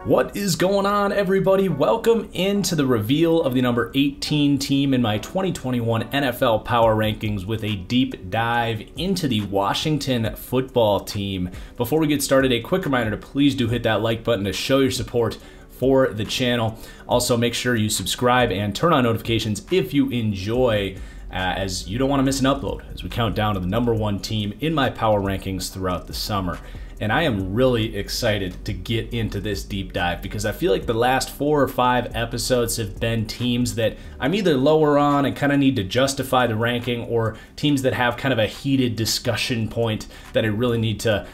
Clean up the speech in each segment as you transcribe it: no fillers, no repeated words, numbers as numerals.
What is going on, everybody? Welcome into the reveal of the number 18 team in my 2021 NFL Power Rankings with a deep dive into the Washington football team. Before we get started, a quick reminder to please do hit that like button to show your support for the channel. Also, make sure you subscribe and turn on notifications if you enjoy, as you don't want to miss an upload as we count down to the number 1 team in my Power Rankings throughout the summer. And I am really excited to get into this deep dive because I feel like the last 4 or 5 episodes have been teams that I'm either lower on and kind of need to justify the ranking, or teams that have kind of a heated discussion point that I really need to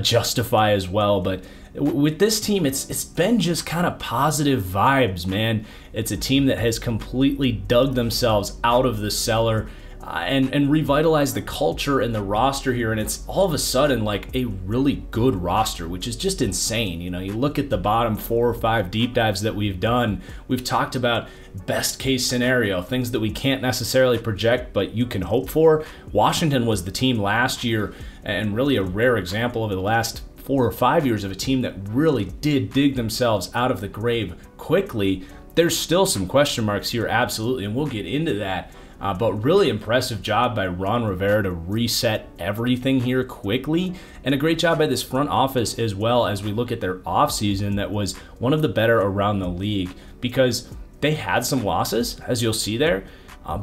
justify as well. But with this team, it's been just kind of positive vibes, man. It's a team that has completely dug themselves out of the cellar and revitalized the culture and the roster here, and it's all of a sudden like a really good roster, which is just insane. You know, you look at the bottom 4 or 5 deep dives that we've done, we've talked about best case scenario, things that we can't necessarily project but you can hope for. Washington was the team last year, and really a rare example over the last 4 or 5 years of a team that really did dig themselves out of the grave quickly. There's still some question marks here, absolutely, and we'll get into that. But really impressive job by Ron Rivera to reset everything here quickly, and a great job by this front office as well as we look at their offseason that was one of the better around the league, because they had some losses, as you'll see there,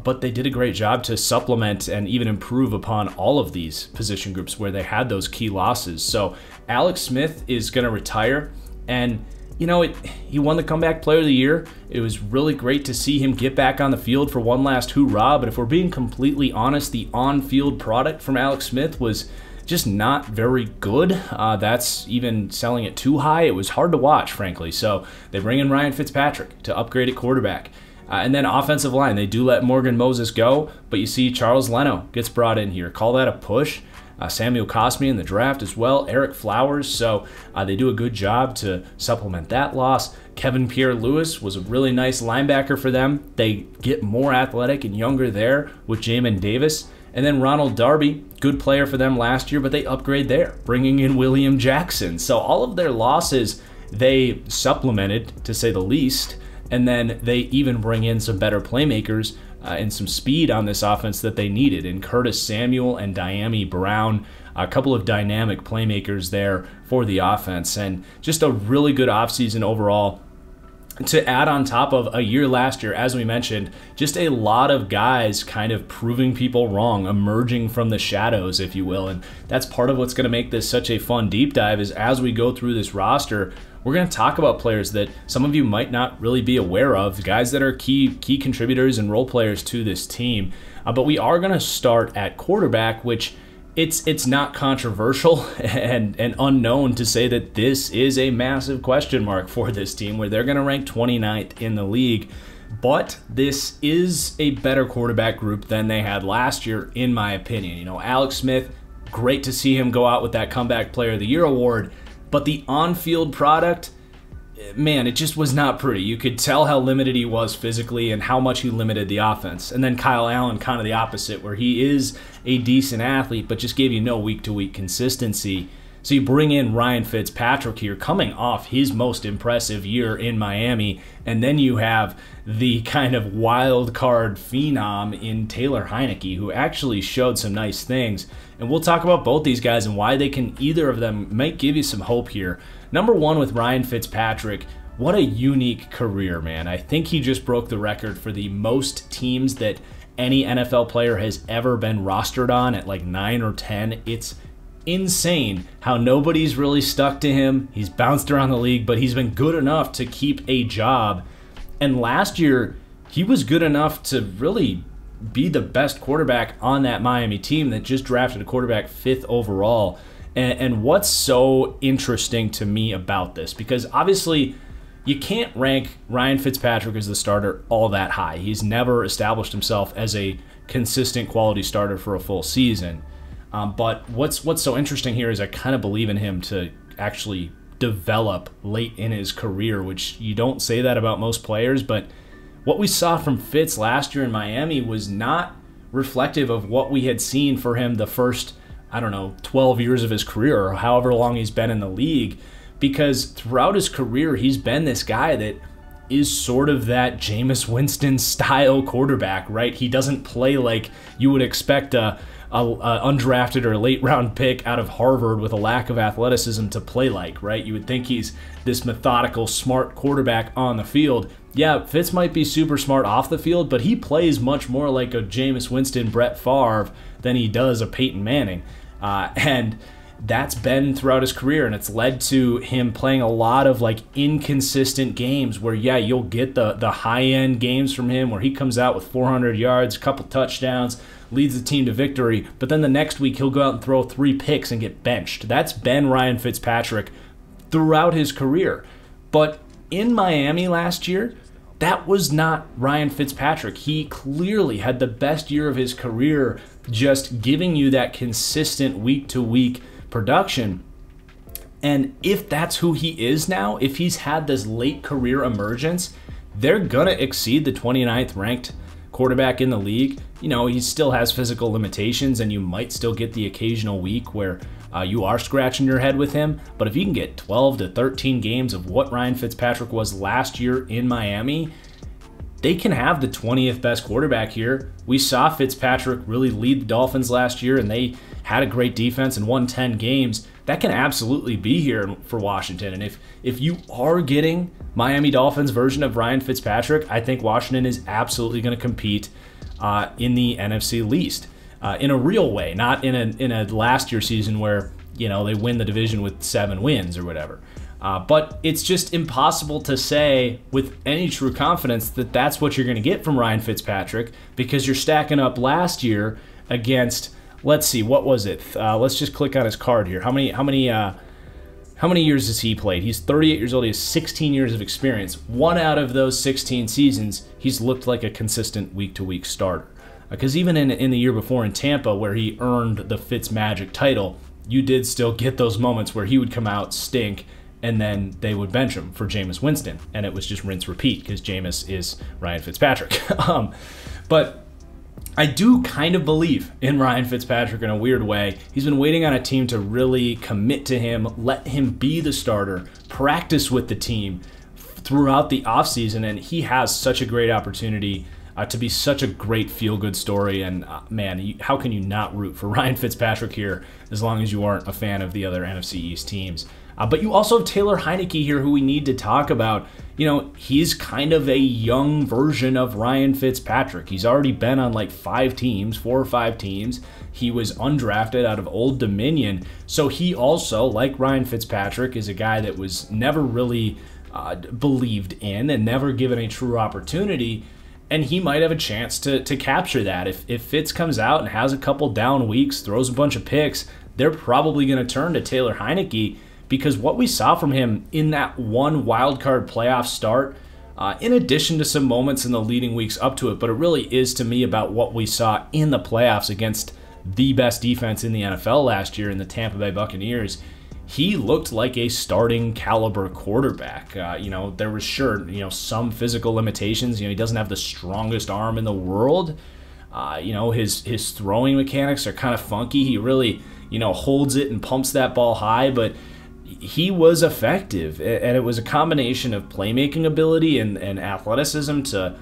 but they did a great job to supplement and even improve upon all of these position groups where they had those key losses. So Alex Smith is going to retire, and you know, he won the Comeback Player of the Year. It was really great to see him get back on the field for one last hoorah, but if we're being completely honest, the on-field product from Alex Smith was just not very good. That's even selling it too high. It was hard to watch, frankly. So they bring in Ryan Fitzpatrick to upgrade at quarterback. And then offensive line, they do let Morgan Moses go, but you see Charles Leno gets brought in here. Call that a push. Samuel Cosmi in the draft as well, Eric Flowers, so they do a good job to supplement that loss. Kevin Pierre-Louis was a really nice linebacker for them. They get more athletic and younger there with Jamin Davis. And then Ronald Darby, good player for them last year, but they upgrade there, bringing in William Jackson. So all of their losses, they supplemented, to say the least, and then they even bring in some better playmakers and some speed on this offense that they needed in Curtis Samuel and Diami Brown, a couple of dynamic playmakers there for the offense, and just a really good offseason overall. To add on top of a year last year, as we mentioned, just a lot of guys kind of proving people wrong, emerging from the shadows, if you will. And that's part of what's going to make this such a fun deep dive, is as we go through this roster, we're going to talk about players that some of you might not really be aware of, guys that are key contributors and role players to this team. But we are going to start at quarterback, which it's not controversial and unknown to say that this is a massive question mark for this team, where they're going to rank 29th in the league. But this is a better quarterback group than they had last year, in my opinion. You know, Alex Smith, great to see him go out with that Comeback Player of the Year award. But the on-field product, man, it just was not pretty. You could tell how limited he was physically and how much he limited the offense. And then Kyle Allen, kind of the opposite, where he is a decent athlete, but just gave you no week-to-week consistency. So you bring in Ryan Fitzpatrick here, coming off his most impressive year in Miami, and then you have the kind of wild card phenom in Taylor Heineke, who actually showed some nice things. And we'll talk about both these guys and why they can, either of them might give you some hope here. Number 1 with Ryan Fitzpatrick, what a unique career, man. I think he just broke the record for the most teams that any NFL player has ever been rostered on, at like 9 or 10. It's insane how nobody's really stuck to him. He's bounced around the league, but he's been good enough to keep a job. And last year, he was good enough to really be the best quarterback on that Miami team that just drafted a quarterback 5th overall. And what's so interesting to me about this, because obviously you can't rank Ryan Fitzpatrick as the starter all that high. He's never established himself as a consistent quality starter for a full season. But what's so interesting here is I kind of believe in him to actually develop late in his career, which you don't say that about most players. But what we saw from Fitz last year in Miami was not reflective of what we had seen for him the first, I don't know, 12 years of his career, or however long he's been in the league. because throughout his career, he's been this guy that is sort of that Jameis Winston style quarterback, right? He doesn't play like you would expect a undrafted or late round pick out of Harvard with a lack of athleticism to play like, right? You would think he's this methodical, smart quarterback on the field. Yeah, Fitz might be super smart off the field, but he plays much more like a Jameis Winston, Brett Favre than he does a Peyton Manning. And that's been throughout his career, and it's led to him playing a lot of like inconsistent games where, yeah, you'll get the high-end games from him where he comes out with 400 yards, a couple touchdowns, leads the team to victory, but then the next week he'll go out and throw 3 picks and get benched. That's been Ryan Fitzpatrick throughout his career. But in Miami last year, that was not Ryan Fitzpatrick. He clearly had the best year of his career, just giving you that consistent week-to-week production. And if that's who he is now, if he's had this late career emergence, they're going to exceed the 29th ranked quarterback in the league. You know, he still has physical limitations, and you might still get the occasional week where you are scratching your head with him. But if you can get 12 to 13 games of what Ryan Fitzpatrick was last year in Miami, they can have the 20th best quarterback here. We saw Fitzpatrick really lead the Dolphins last year, and they had a great defense and won 10 games. That can absolutely be here for Washington. And if you are getting Miami Dolphins version of Ryan Fitzpatrick, I think Washington is absolutely going to compete in the NFC least in a real way, not in a last year season where, you know, they win the division with 7 wins or whatever. But it's just impossible to say with any true confidence that that's what you're going to get from Ryan Fitzpatrick, because you're stacking up last year against, let's see, what was it? Let's just click on his card here. How many years has he played? He's 38 years old. He has 16 years of experience. 1 out of those 16 seasons, he's looked like a consistent week-to-week starter. Because even in the year before in Tampa, where he earned the Fitzmagic title, you did still get those moments where he would come out, stink, and then they would bench him for Jameis Winston. And it was just rinse repeat because Jameis is Ryan Fitzpatrick. But I do kind of believe in Ryan Fitzpatrick in a weird way. He's been waiting on a team to really commit to him, let him be the starter, practice with the team throughout the offseason, and he has such a great opportunity to be such a great feel-good story. And man, how can you not root for Ryan Fitzpatrick here as long as you aren't a fan of the other NFC East teams? But you also have Taylor Heineke here, who we need to talk about. You know, he's kind of a young version of Ryan Fitzpatrick. He's already been on like 4 or 5 teams. He was undrafted out of Old Dominion. So he also, like Ryan Fitzpatrick, is a guy that was never really believed in and never given a true opportunity. And he might have a chance to capture that. If Fitz comes out and has a couple down weeks, throws a bunch of picks, they're probably going to turn to Taylor Heineke, because what we saw from him in that one wildcard playoff start, in addition to some moments in the leading weeks up to it, but it really is to me about what we saw in the playoffs against the best defense in the NFL last year in the Tampa Bay Buccaneers. He looked like a starting caliber quarterback. There was some physical limitations. He doesn't have the strongest arm in the world. His throwing mechanics are kind of funky. He really, holds it and pumps that ball high, but he was effective, and it was a combination of playmaking ability and athleticism to,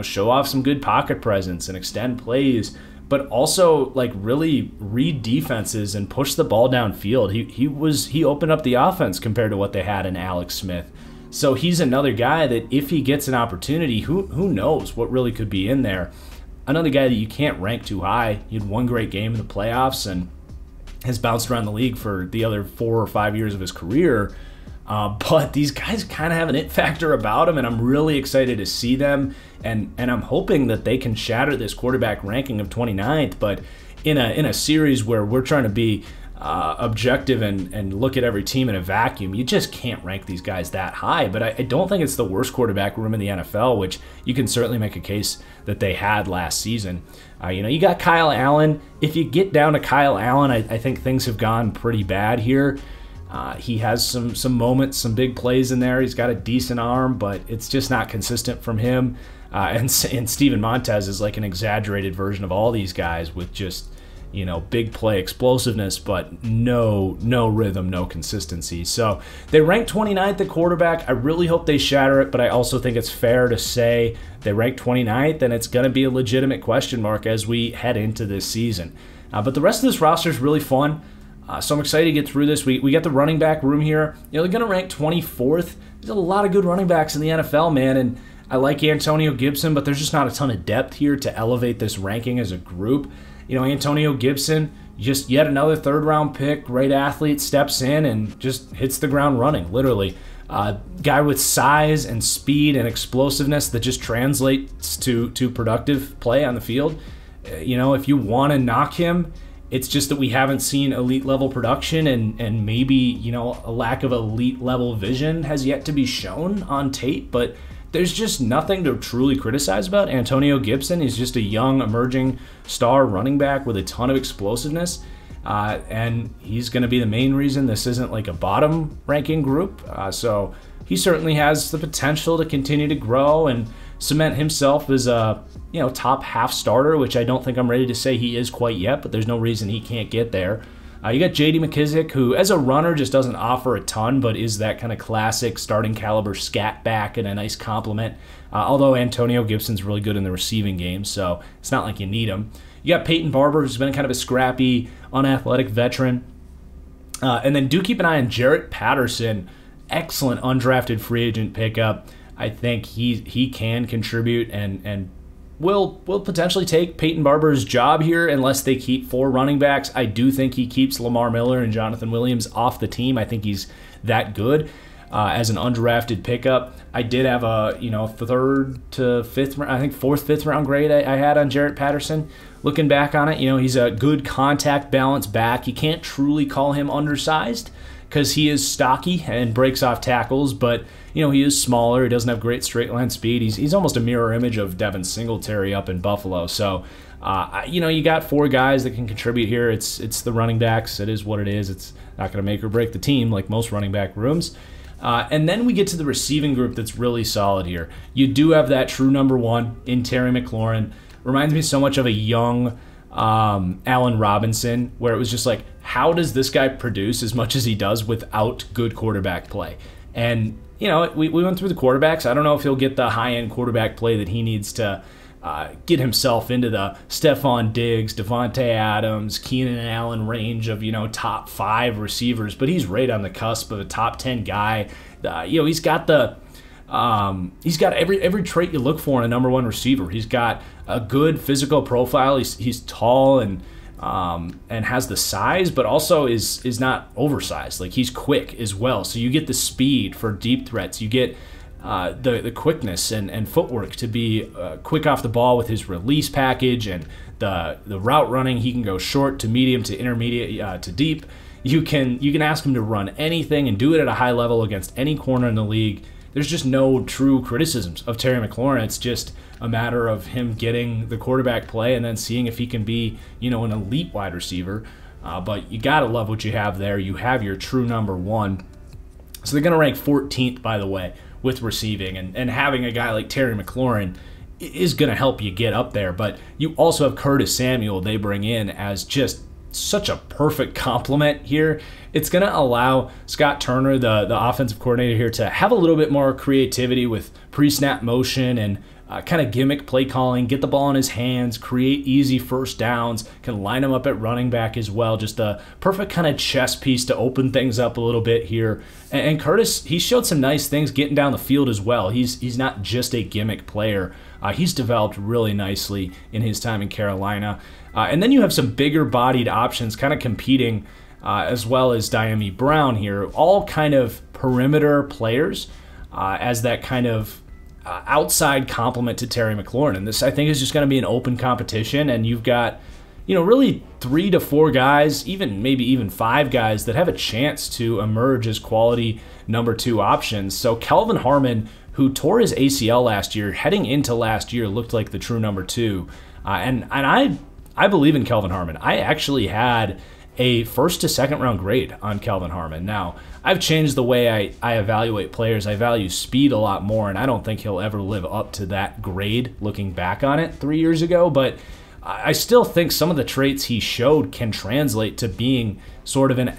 show off some good pocket presence and extend plays, but also like really read defenses and push the ball downfield. He opened up the offense compared to what they had in Alex Smith. So he's another guy that if he gets an opportunity, who knows what really could be in there. Another guy that you can't rank too high. He had one great game in the playoffs and has bounced around the league for the other 4 or 5 years of his career. But these guys kind of have an it factor about them, and I'm really excited to see them. And I'm hoping that they can shatter this quarterback ranking of 29th. But in a series where we're trying to be objective and look at every team in a vacuum, you just can't rank these guys that high. But I don't think it's the worst quarterback room in the NFL, which you can certainly make a case that they had last season. You got Kyle Allen. If you get down to Kyle Allen, I think things have gone pretty bad here. He has some moments, some big plays in there. He's got a decent arm, but it's just not consistent from him. And Steven Montez is like an exaggerated version of all these guys with just big play explosiveness, but no rhythm, no consistency. So they rank 29th at quarterback. I really hope they shatter it, but I also think it's fair to say they rank 29th, and it's going to be a legitimate question mark as we head into this season. But the rest of this roster is really fun. So I'm excited to get through this. We got the running back room here. They're going to rank 24th. There's a lot of good running backs in the NFL, man, and I like Antonio Gibson, but there's just not a ton of depth here to elevate this ranking as a group. Antonio Gibson, just yet another third-round pick, great athlete, steps in and just hits the ground running, literally. Guy with size and speed and explosiveness that just translates to productive play on the field. If you want to knock him, it's just that we haven't seen elite-level production, and maybe, a lack of elite-level vision has yet to be shown on tape, but there's just nothing to truly criticize about Antonio Gibson. He's just a young, emerging star running back with a ton of explosiveness, and he's going to be the main reason this isn't like a bottom-ranking group. So he certainly has the potential to continue to grow and cement himself as a top half starter, which I don't think I'm ready to say he is quite yet, but there's no reason he can't get there. You got J.D. McKissick, who as a runner just doesn't offer a ton, but is that kind of classic starting caliber scat back and a nice compliment. Although Antonio Gibson's really good in the receiving game, so it's not like you need him. You got Peyton Barber, who's been kind of a scrappy, unathletic veteran. And then do keep an eye on Jarrett Patterson, excellent undrafted free agent pickup. I think he can contribute and will potentially take Peyton Barber's job here unless they keep 4 running backs. I do think he keeps Lamar Miller and Jonathan Williams off the team. I think he's that good as an undrafted pickup. I did have a 3rd to 5th, I think 4th, 5th round grade I had on Jarrett Patterson. Looking back on it, he's a good contact balance back. You can't truly call him undersized because he is stocky and breaks off tackles, but he is smaller. He doesn't have great straight line speed. He's almost a mirror image of Devin Singletary up in Buffalo. So, you got 4 guys that can contribute here. It's the running backs. It is what it is. It's not going to make or break the team like most running back rooms. And then we get to the receiving group that's really solid here. You do have that true number 1 in Terry McLaurin. Reminds me so much of a young Allen Robinson, where it was just like, how does this guy produce as much as he does without good quarterback play? And we went through the quarterbacks. I don't know if he'll get the high-end quarterback play that he needs to get himself into the Stephon Diggs, Devontae Adams, Keenan Allen range of, top 5 receivers, but he's right on the cusp of a top 10 guy. He's got every trait you look for in a number 1 receiver. He's got a good physical profile. He's tall and has the size, but also is not oversized. Like, he's quick as well. So you get the speed for deep threats. You get the quickness and footwork to be quick off the ball with his release package and the route running. He can go short to medium to intermediate to deep. You can ask him to run anything and do it at a high level against any corner in the league. There's just no true criticisms of Terry McLaurin. It's just a matter of him getting the quarterback play and then seeing if he can be, an elite wide receiver. But you got to love what you have there. You have your true number 1. So they're going to rank 14th, by the way, with receiving. And having a guy like Terry McLaurin is going to help you get up there. But you also have Curtis Samuel they bring in as just such a perfect complement here. It's going to allow Scott Turner, the offensive coordinator here, to have a little bit more creativity with pre-snap motion and kind of gimmick play calling, get the ball in his hands, create easy first downs, can line him up at running back as well. Just a perfect kind of chess piece to open things up a little bit here. And Curtis, he showed some nice things getting down the field as well. He's not just a gimmick player. He's developed really nicely in his time in Carolina. And then you have some bigger-bodied options kind of competing, as well as Diami Brown here, all kind of perimeter players as that kind of outside complement to Terry McLaurin. And this, I think, is just going to be an open competition, and you've got, really 3 to 4 guys, maybe even 5 guys that have a chance to emerge as quality number 2 options. So Kelvin Harmon, who tore his ACL last year, heading into last year, looked like the true number 2. And I believe in Kelvin Harmon. I actually had a 1st to 2nd round grade on Kelvin Harmon. Now, I've changed the way I evaluate players. I value speed a lot more, and I don't think he'll ever live up to that grade looking back on it 3 years ago. But I still think some of the traits he showed can translate to being sort of an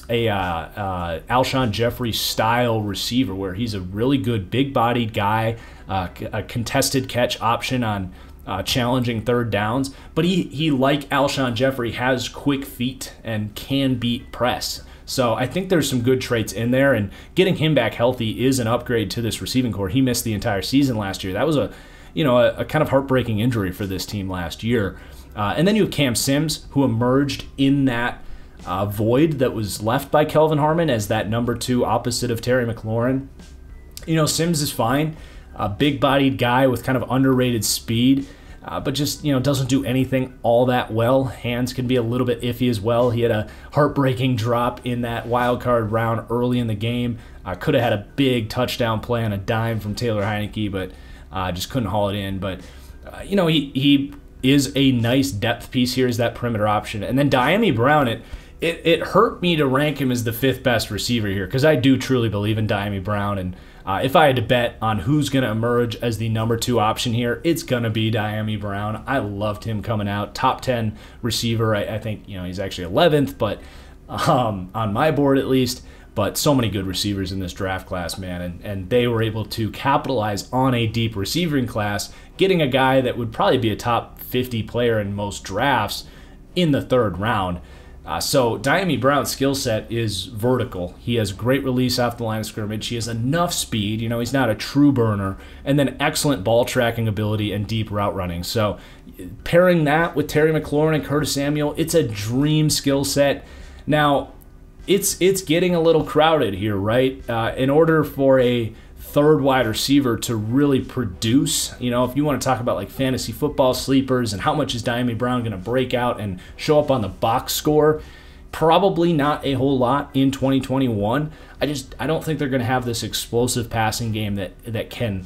Alshon Jeffrey style receiver, where he's a really good big-bodied guy, a contested catch option on challenging third downs. But he, like Alshon Jeffrey, has quick feet and can beat press. So I think there's some good traits in there, and getting him back healthy is an upgrade to this receiving core. He missed the entire season last year. That was a kind of heartbreaking injury for this team last year. And then you have Cam Sims, who emerged in that void that was left by Kelvin Harmon as that number 2 opposite of Terry McLaurin. Sims is fine, a big-bodied guy with kind of underrated speed, but just, doesn't do anything all that well. Hands can be a little bit iffy as well. He had a heartbreaking drop in that wild card round early in the game. Could have had a big touchdown play on a dime from Taylor Heineke, but just couldn't haul it in. But, he is a nice depth piece here as that perimeter option. And then Dyami Brown, it hurt me to rank him as the 5th best receiver here, because I do truly believe in Dyami Brown. And if I had to bet on who's going to emerge as the number 2 option here, it's going to be Dyami Brown. I loved him coming out. Top 10 receiver. I think, he's actually 11th, but on my board at least. But so many good receivers in this draft class, man. And they were able to capitalize on a deep receiving class, getting a guy that would probably be a top 50 player in most drafts in the 3rd round. So Dyami Brown's skill set is vertical. He has great release off the line of scrimmage. He has enough speed. He's not a true burner. And then excellent ball tracking ability and deep route running. So pairing that with Terry McLaurin and Curtis Samuel, it's a dream skill set. Now, it's getting a little crowded here, right? In order for a 3rd wide receiver to really produce, if you want to talk about like fantasy football sleepers and how much is Dyami Brown going to break out and show up on the box score, probably not a whole lot in 2021. I don't think they're going to have this explosive passing game that can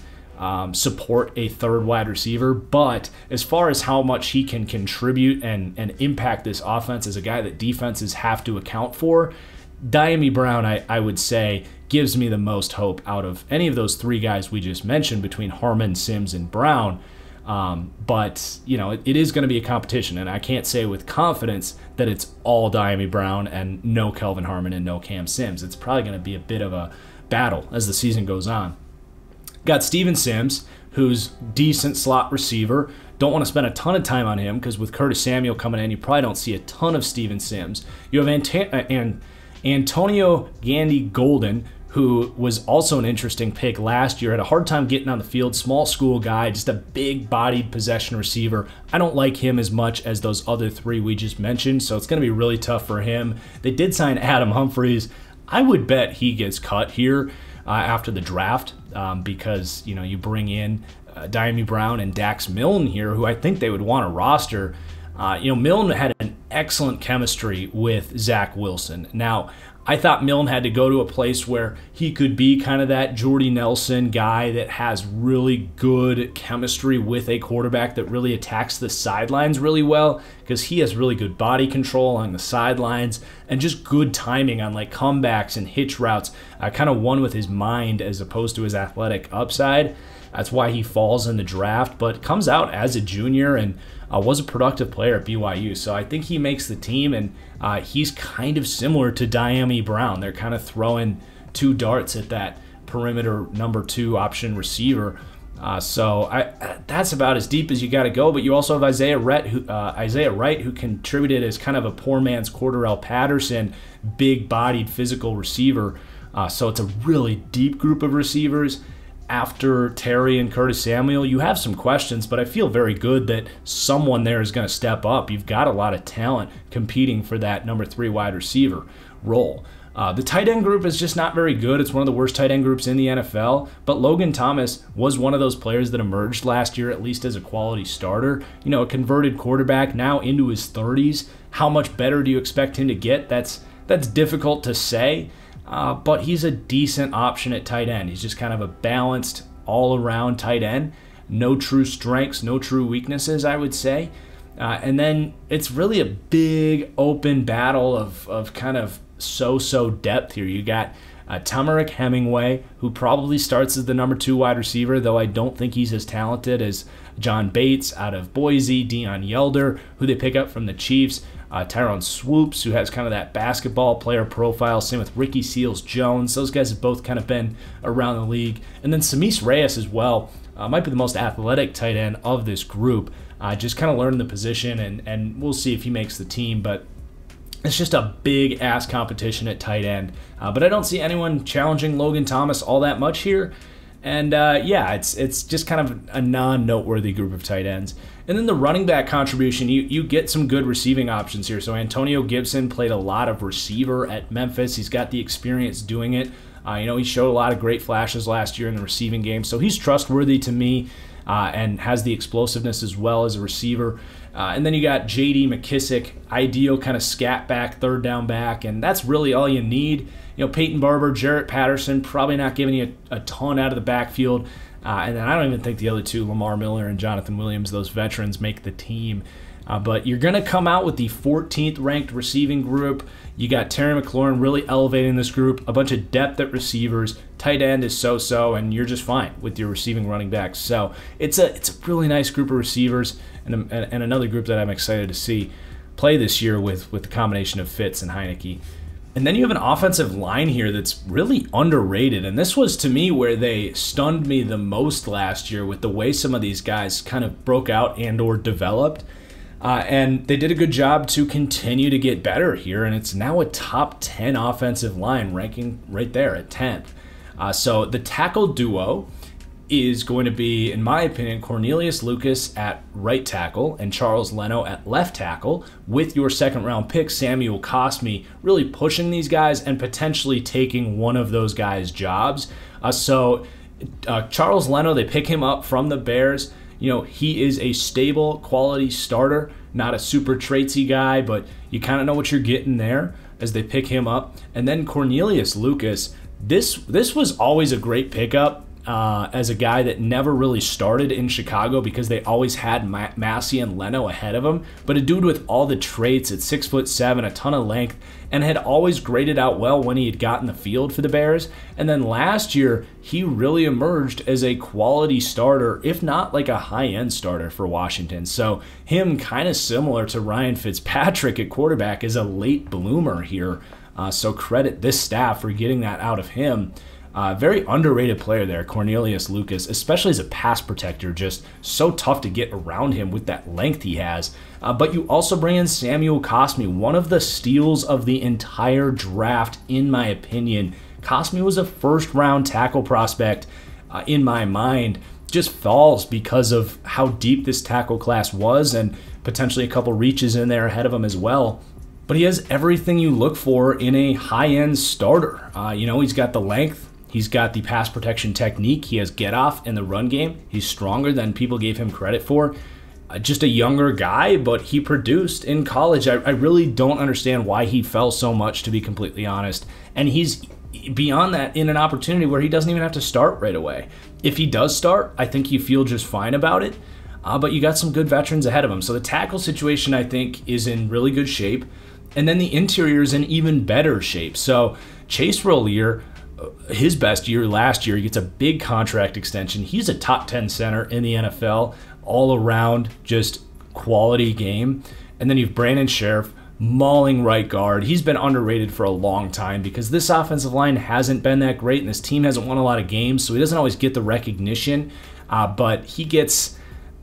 support a 3rd wide receiver. But as far as how much he can contribute and impact this offense as a guy that defenses have to account for, Dyami Brown, I would say, gives me the most hope out of any of those 3 guys we just mentioned between Harmon, Sims, and Brown. But, it is going to be a competition, and I can't say with confidence that it's all Dyami Brown and no Kelvin Harmon and no Cam Sims. It's probably going to be a bit of a battle as the season goes on. Got Steven Sims, who's decent slot receiver. Don't want to spend a ton of time on him because with Curtis Samuel coming in, you probably don't see a ton of Steven Sims. You have Antonio Gandy Golden, who was also an interesting pick last year. Had a hard time getting on the field. Small school guy, just a big-bodied possession receiver. I don't like him as much as those other 3 we just mentioned, so it's going to be really tough for him. They did sign Adam Humphries. I would bet he gets cut here after the draft because, you bring in Dyami Brown and Dax Milne here, who I think they would want to roster. Milne had an excellent chemistry with Zach Wilson. Now, I thought Milne had to go to a place where he could be kind of that Jordy Nelson guy that has really good chemistry with a quarterback that really attacks the sidelines really well, because he has really good body control along the sidelines and just good timing on like comebacks and hitch routes, kind of one with his mind as opposed to his athletic upside. That's why he falls in the draft, but comes out as a junior and was a productive player at BYU. So I think he makes the team, and he's kind of similar to Dyami Brown. They're kind of throwing 2 darts at that perimeter number 2 option receiver. So that's about as deep as you got to go. But you also have Isaiah Wright, who contributed as kind of a poor man's Cordarrelle Patterson, big-bodied physical receiver. So it's a really deep group of receivers. After Terry and Curtis Samuel, you have some questions, but I feel very good that someone there is going to step up. You've got a lot of talent competing for that number 3 wide receiver role. The tight end group is just not very good. It's one of the worst tight end groups in the NFL, but Logan Thomas was one of those players that emerged last year, at least as a quality starter. A converted quarterback now into his 30s. How much better do you expect him to get? That's difficult to say. But he's a decent option at tight end. He's just kind of a balanced, all-around tight end. No true strengths, no true weaknesses, I would say. And then it's really a big, open battle of kind of so-so depth here. You got Tamarick Hemingway, who probably starts as the number 2 wide receiver, though I don't think he's as talented as John Bates out of Boise, Deion Yelder, who they pick up from the Chiefs, Tyrone Swoops, who has kind of that basketball player profile. Same with Ricky Seals-Jones. Those guys have both kind of been around the league. And then Samis Reyes as well, might be the most athletic tight end of this group. Just kind of learning the position, and we'll see if he makes the team. But it's just a big-ass competition at tight end. But I don't see anyone challenging Logan Thomas all that much here. And yeah, it's just kind of a non-noteworthy group of tight ends. And then the running back contribution, you get some good receiving options here. So Antonio Gibson played a lot of receiver at Memphis. He's got the experience doing it. He showed a lot of great flashes last year in the receiving game. So he's trustworthy to me and has the explosiveness as well as a receiver. And then you got J.D. McKissick, ideal kind of scat back, third down back, and that's really all you need. Peyton Barber, Jarrett Patterson, probably not giving you a ton out of the backfield. And then I don't even think the other two, Lamar Miller and Jonathan Williams, those veterans, make the team. But you're going to come out with the 14th ranked receiving group. You got Terry McLaurin really elevating this group, a bunch of depth at receivers, tight end is so-so, and you're just fine with your receiving running backs. So it's a really nice group of receivers and another group that I'm excited to see play this year with the combination of Fitz and Heineke. And then you have an offensive line here that's really underrated. And this was, to me, where they stunned me the most last year with the way some of these guys kind of broke out and or developed. And they did a good job to continue to get better here. And it's now a top 10 offensive line, ranking right there at 10th. So the tackle duo is going to be, in my opinion, Cornelius Lucas at right tackle and Charles Leno at left tackle, with your second-round pick, Samuel Cosmi, really pushing these guys and potentially taking one of those guys' jobs. Charles Leno, they pick him up from the Bears. He is a stable, quality starter, not a super traitsy guy, but you kind of know what you're getting there as they pick him up. And then Cornelius Lucas, this was always a great pickup. As a guy that never really started in Chicago because they always had Massey and Leno ahead of him, but a dude with all the traits at 6'7", a ton of length, and had always graded out well when he had gotten the field for the Bears. And then last year, he really emerged as a quality starter, if not like a high-end starter for Washington. So him kind of similar to Ryan Fitzpatrick at quarterback is a late bloomer here. So credit this staff for getting that out of him. Very underrated player there, Cornelius Lucas, especially as a pass protector, just so tough to get around him with that length he has. But you also bring in Samuel Cosmi, one of the steals of the entire draft, in my opinion. Cosmi was a first-round tackle prospect in my mind, just falls because of how deep this tackle class was and potentially a couple reaches in there ahead of him as well. But he has everything you look for in a high-end starter. He's got the length. He's got the pass protection technique. He has get-off in the run game. He's stronger than people gave him credit for. Just a younger guy, but he produced in college. I really don't understand why he fell so much, to be completely honest. And he's beyond that in an opportunity where he doesn't even have to start right away. If he does start, I think you feel just fine about it. But you got some good veterans ahead of him. So the tackle situation, I think, is in really good shape. And then the interior is in even better shape. So Chase Roullier, his best year last year, he gets a big contract extension. He's a top 10 center in the NFL, all around, just quality game. And then you have Brandon Sheriff, mauling right guard. He's been underrated for a long time because this offensive line hasn't been that great and this team hasn't won a lot of games, so he doesn't always get the recognition. But he gets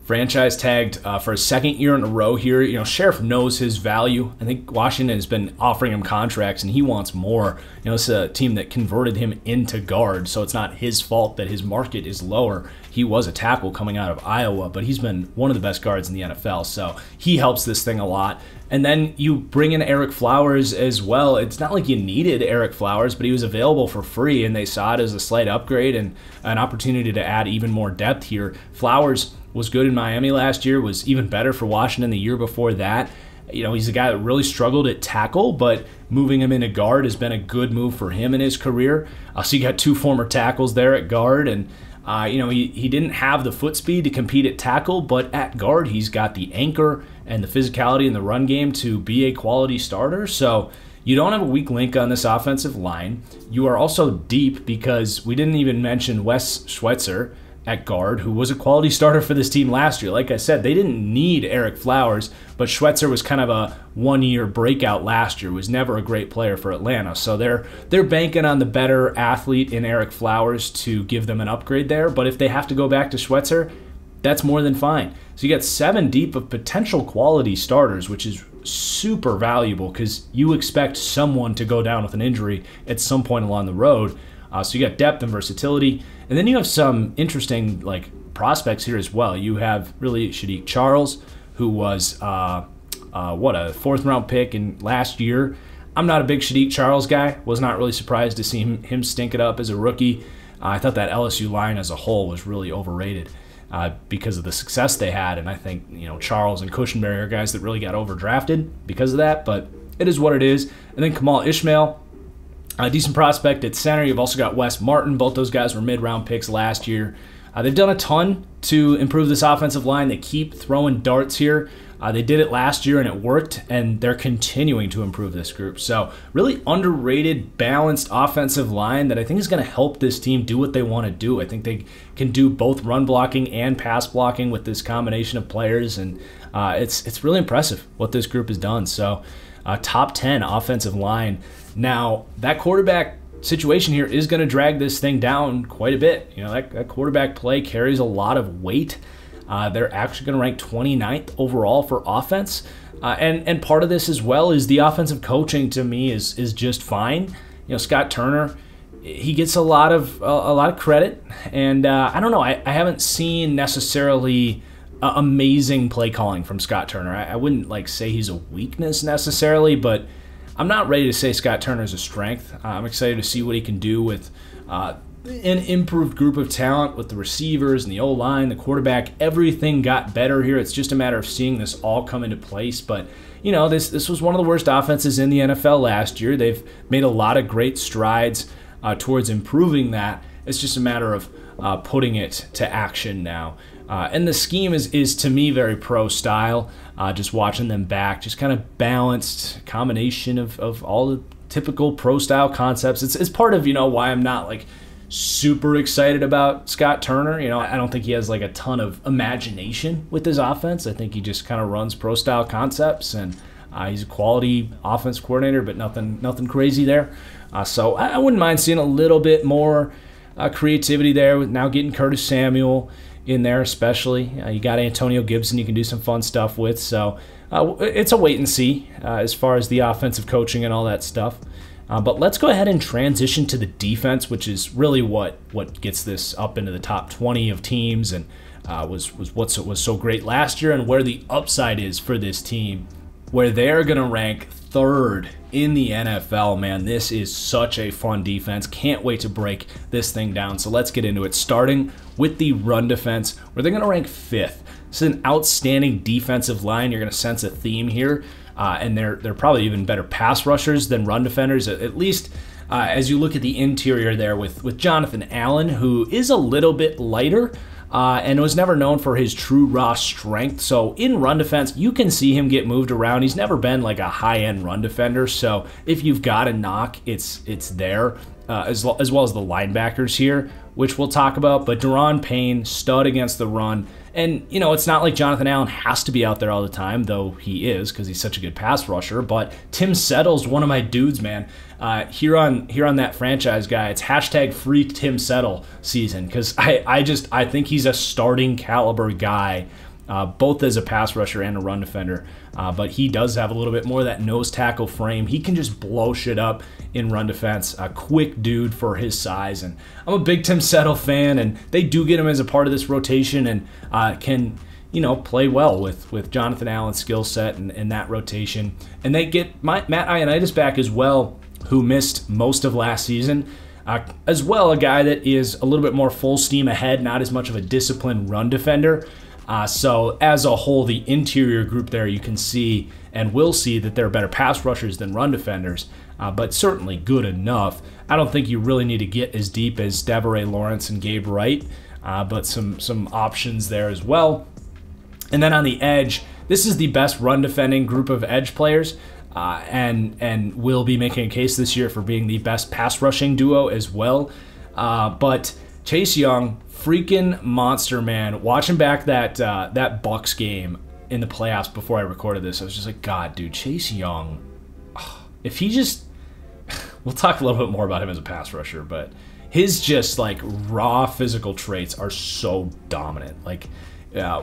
franchise tagged for a second year in a row here. Sheriff knows his value. I think Washington has been offering him contracts and he wants more. It's a team that converted him into guard, so it's not his fault that his market is lower. He was a tackle coming out of Iowa, but he's been one of the best guards in the NFL, so he helps this thing a lot. And then you bring in Eric Flowers as well. It's not like you needed Eric Flowers, but he was available for free, and they saw it as a slight upgrade and an opportunity to add even more depth here. Flowers was good in Miami last year, was even better for Washington the year before that. He's a guy that really struggled at tackle, but moving him into guard has been a good move for him in his career. So you got two former tackles there at guard, and he didn't have the foot speed to compete at tackle, but at guard he's got the anchor and the physicality in the run game to be a quality starter. So you don't have a weak link on this offensive line. You are also deep because we didn't even mention Wes Schweitzer at guard, who was a quality starter for this team last year. Like I said, they didn't need Eric Flowers, but Schweitzer was kind of a one-year breakout last year, was never a great player for Atlanta. So they're banking on the better athlete in Eric Flowers to give them an upgrade there. But if they have to go back to Schweitzer, that's more than fine. So you got 7 deep of potential quality starters, which is super valuable because you expect someone to go down with an injury at some point along the road. So you got depth and versatility. And then you have some interesting prospects here as well. You have really Shadiq Charles, who was a 4th round pick in last year. I'm not a big Shadiq Charles guy. Was not really surprised to see him stink it up as a rookie. I thought that LSU line as a whole was really overrated because of the success they had. And I think Charles and Cushenberry are guys that really got overdrafted because of that. But it is what it is. And then Kamal Ishmael, a decent prospect at center. You've also got Wes Martin. Both those guys were mid-round picks last year. They've done a ton to improve this offensive line. They keep throwing darts here. They did it last year and it worked, and they're continuing to improve this group. So really underrated, balanced offensive line that I think is going to help this team do what they want to do. I think they can do both run blocking and pass blocking with this combination of players, and it's really impressive what this group has done. So top 10 offensive line. Now, that quarterback situation here is going to drag this thing down quite a bit. That quarterback play carries a lot of weight. They're actually going to rank 29th overall for offense. And part of this as well is the offensive coaching, to me, is just fine. Scott Turner, he gets a lot of credit. And I don't know, I haven't seen necessarily amazing play calling from Scott Turner. I wouldn't say he's a weakness necessarily, but I'm not ready to say Scott Turner is a strength. I'm excited to see what he can do with an improved group of talent with the receivers and the O-line, the quarterback. Everything got better here. It's just a matter of seeing this all come into place. But, this was one of the worst offenses in the NFL last year. They've made a lot of great strides towards improving that. It's just a matter of putting it to action now. And the scheme is to me very pro style. Just watching them back, just kind of balanced combination of all the typical pro style concepts. It's part of why I'm not super excited about Scott Turner. I don't think he has a ton of imagination with his offense. I think he just kind of runs pro style concepts, and he's a quality offense coordinator, but nothing crazy there. So I wouldn't mind seeing a little bit more creativity there with now getting Curtis Samuel in there, especially. You got Antonio Gibson you can do some fun stuff with. So it's a wait and see as far as the offensive coaching and all that stuff. But let's go ahead and transition to the defense, which is really what gets this up into the top 20 of teams, and was what was so great last year, and where the upside is for this team, where they're going to rank 3rd in the NFL. Man, this is such a fun defense. Can't wait to break this thing down. So let's get into it, starting with the run defense, where they're going to rank 5th. This is an outstanding defensive line. You're going to sense a theme here. And they're probably even better pass rushers than run defenders, at least as you look at the interior there with Jonathan Allen, who is a little bit lighter and was never known for his true raw strength. So in run defense, you can see him get moved around. He's never been a high-end run defender. So if you've got a knock, it's there, as well as the linebackers here, which we'll talk about. But Daron Payne, stud against the run. And, it's not like Jonathan Allen has to be out there all the time, though he is because he's such a good pass rusher. But Tim Settle's one of my dudes, man. Here on That Franchise Guy, it's hashtag free Tim Settle season, because I think he's a starting caliber guy, both as a pass rusher and a run defender. But he does have a little bit more of that nose tackle frame. He can just blow shit up in run defense. A quick dude for his size. And I'm a big Tim Settle fan, and they do get him as a part of this rotation, and can play well with Jonathan Allen's skill set and that rotation. And they get Matt Ioannidis back as well, who missed most of last season. As well, a guy that is a little bit more full steam ahead, not as much of a disciplined run defender. So as a whole, the interior group there, you can see and will see that they're better pass rushers than run defenders, but certainly good enough. I don't think you really need to get as deep as Devaray Lawrence and Gabe Wright, but some options there as well. And then on the edge, this is the best run defending group of edge players, and will be making a case this year for being the best pass rushing duo as well. But Chase Young, freaking monster, man. Watching back that Bucks game in the playoffs before I recorded this, I was just like, God, dude, Chase Young, if he just, we'll talk a little bit more about him as a pass rusher, but his just like raw physical traits are so dominant. Like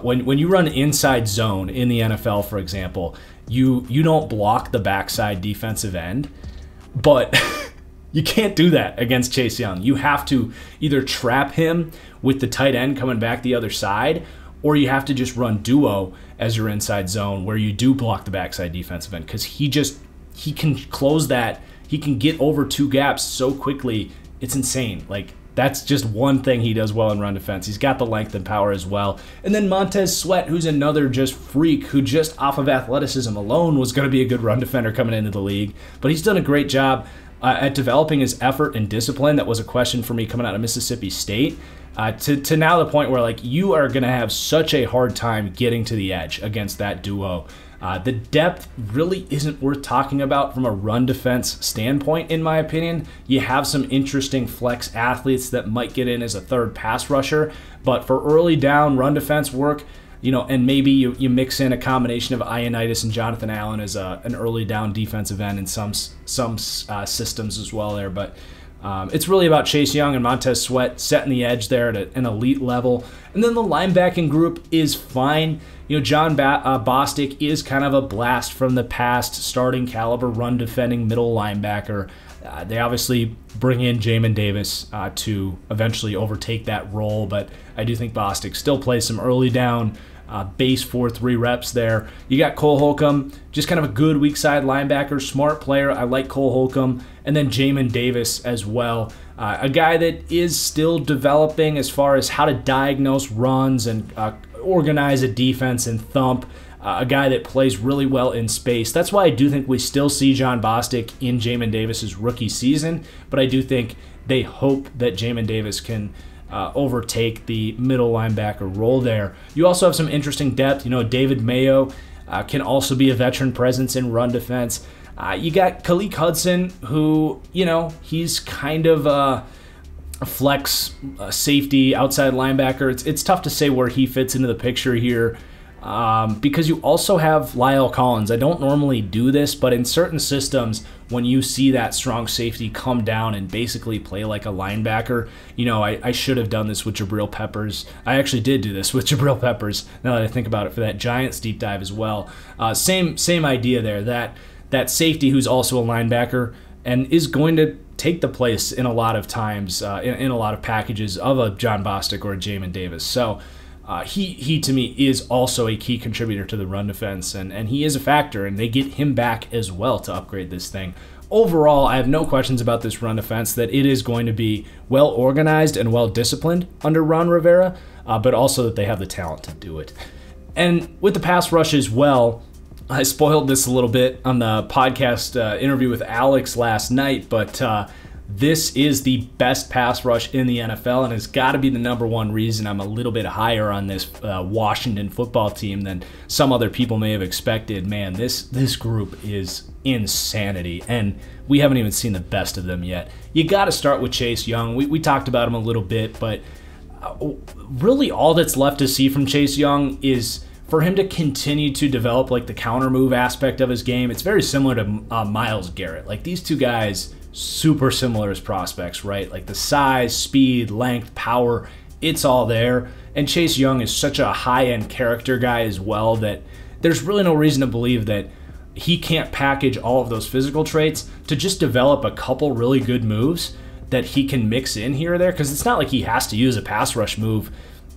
when you run inside zone in the NFL, for example, you don't block the backside defensive end, but you can't do that against Chase Young. You have to either trap him with the tight end coming back the other side, or you have to just run duo as your inside zone where you do block the backside defensive end, because he can close that. He can get over two gaps so quickly. It's insane. Like, that's just one thing he does well in run defense. He's got the length and power as well. And then Montez Sweat, who's another just freak who just off of athleticism alone was going to be a good run defender coming into the league. But he's done a great job at developing his effort and discipline. That was a question for me coming out of Mississippi State. To now the point where like you are going to have such a hard time getting to the edge against that duo. The depth really isn't worth talking about from a run defense standpoint, in my opinion. You have some interesting flex athletes that might get in as a third pass rusher, but for early down run defense work, and maybe you mix in a combination of Ioannidis and Jonathan Allen as an early down defensive end in some systems as well there. But it's really about Chase Young and Montez Sweat setting the edge there at an elite level. And then the linebacking group is fine. John Bostic is kind of a blast from the past, starting caliber run defending middle linebacker. They obviously bring in Jamin Davis to eventually overtake that role, but I do think Bostic still plays some early down base 4-3 reps there. You got Cole Holcomb, just kind of a good weak side linebacker, smart player. I like Cole Holcomb. And then Jamin Davis as well. A guy that is still developing as far as how to diagnose runs and organize a defense and thump. A guy that plays really well in space. That's why I do think we still see John Bostic in Jamin Davis's rookie season, but I do think they hope that Jamin Davis can overtake the middle linebacker role there. You also have some interesting depth. David Mayo can also be a veteran presence in run defense. You got Khaleke Hudson, who, he's kind of a flex safety outside linebacker. It's tough to say where he fits into the picture here because you also have Lyle Collins. I don't normally do this, but in certain systems, when you see that strong safety come down and basically play like a linebacker, I should have done this with Jabril Peppers. I actually did do this with Jabril Peppers, now that I think about it, for that Giants deep dive as well. Same idea there, that safety who's also a linebacker and is going to take the place in a lot of times, in a lot of packages of a John Bostic or a Jamin Davis. So he to me is also a key contributor to the run defense, and he is a factor, and they get him back as well to upgrade this thing. Overall, I have no questions about this run defense, that it is going to be well organized and well disciplined under Ron Rivera, but also that they have the talent to do it. And with the pass rush as well, I spoiled this a little bit on the podcast interview with Alex last night, but this is the best pass rush in the NFL, and it's got to be the number one reason I'm a little bit higher on this Washington football team than some other people may have expected. Man, this group is insanity, and we haven't even seen the best of them yet. You got to start with Chase Young. We talked about him a little bit, but really all that's left to see from Chase Young is for him to continue to develop like the counter move aspect of his game. It's very similar to Myles Garrett. Like, these two guys, super similar as prospects, right? Like the size, speed, length, power, it's all there. And Chase Young is such a high-end character guy as well that there's really no reason to believe that he can't package all of those physical traits to just develop a couple really good moves that he can mix in here or there, because it's not like he has to use a pass rush move